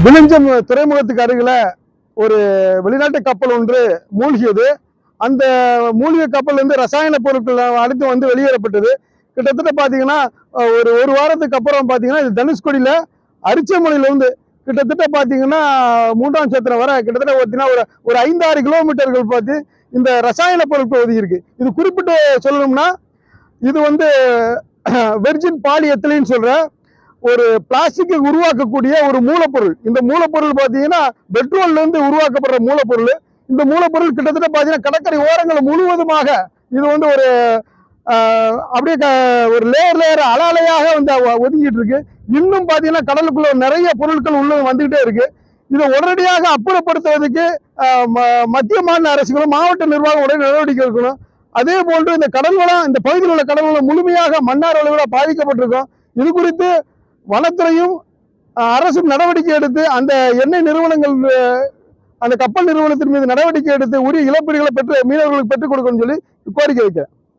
விழுஞ்சம் துறைமுகத்துக்கு அருகில ஒரு வெளிநாட்டு கப்பல் ஒன்று மூழ்கியது. அந்த மூழ்கிய கப்பல் வந்து ரசாயன பொருட்கள் அடுத்து வந்து வெளியேறப்பட்டது. கிட்டத்தட்ட பாத்தீங்கன்னா ஒரு வாரத்துக்கு அப்புறம் பாத்தீங்கன்னா இது தனுஷ்கோடியில அரிச்சமலையிலிருந்து கிட்டத்தட்ட பாத்தீங்கன்னா 3ஆம் சத்திரம் வர கிட்டத்தட்ட பாத்தீங்கன்னா ஒரு 5-6 கிலோமீட்டர்கள் பார்த்து இந்த ரசாயன பொருட்கள் ஒதுங்கி இருக்கு. இது குறிப்பிட்டு சொல்லணும்னா இது வந்து வெர்ஜின் பாலி எத்திலீன் சொல்ற ஒரு பிளாஸ்டிக்கை உருவாக்கக்கூடிய ஒரு மூலப்பொருள். இந்த மூலப்பொருள் பாத்தீங்கன்னா பெட்ரோல்ல இருந்து உருவாக்கப்படுற மூலப்பொருள். இந்த மூலப்பொருள் கிட்டத்தட்ட பாத்தீங்கன்னா கடற்கரை ஓரங்கள் முழுவதுமாக இது வந்து ஒரு அப்படியே ஒரு லேயர் அலையாக வந்து ஒதுங்கிட்டு இருக்கு. இன்னும் பாத்தீங்கன்னா கடலுக்குள்ள நிறைய பொருட்கள் உள்ள வந்துகிட்டே இருக்கு. இதை உடனடியாக அப்புறப்படுத்துவதற்கு மத்திய மாநில அரசுகளும் மாவட்ட நிர்வாகம் உடனே நடவடிக்கை எடுக்கணும். அதே போன்று இந்த கடல் வளம் இந்த பகுதியில் உள்ள கடல் வளம் முழுமையாக மன்னார் அளவில் பாதிக்கப்பட்டிருக்கும். இது குறித்து வனத்துறையும் அரசும் நடவடிக்கை எடுத்து அந்த எண்ணெய் நிறுவனங்கள் அந்த கப்பல் நிறுவனத்தின் மீது நடவடிக்கை எடுத்து உரிய இழப்பீடுகளை பெற்று மீனவர்களுக்கு பெற்றுக் கொடுக்கணும்னு சொல்லி கோரிக்கை வைக்கிறேன்.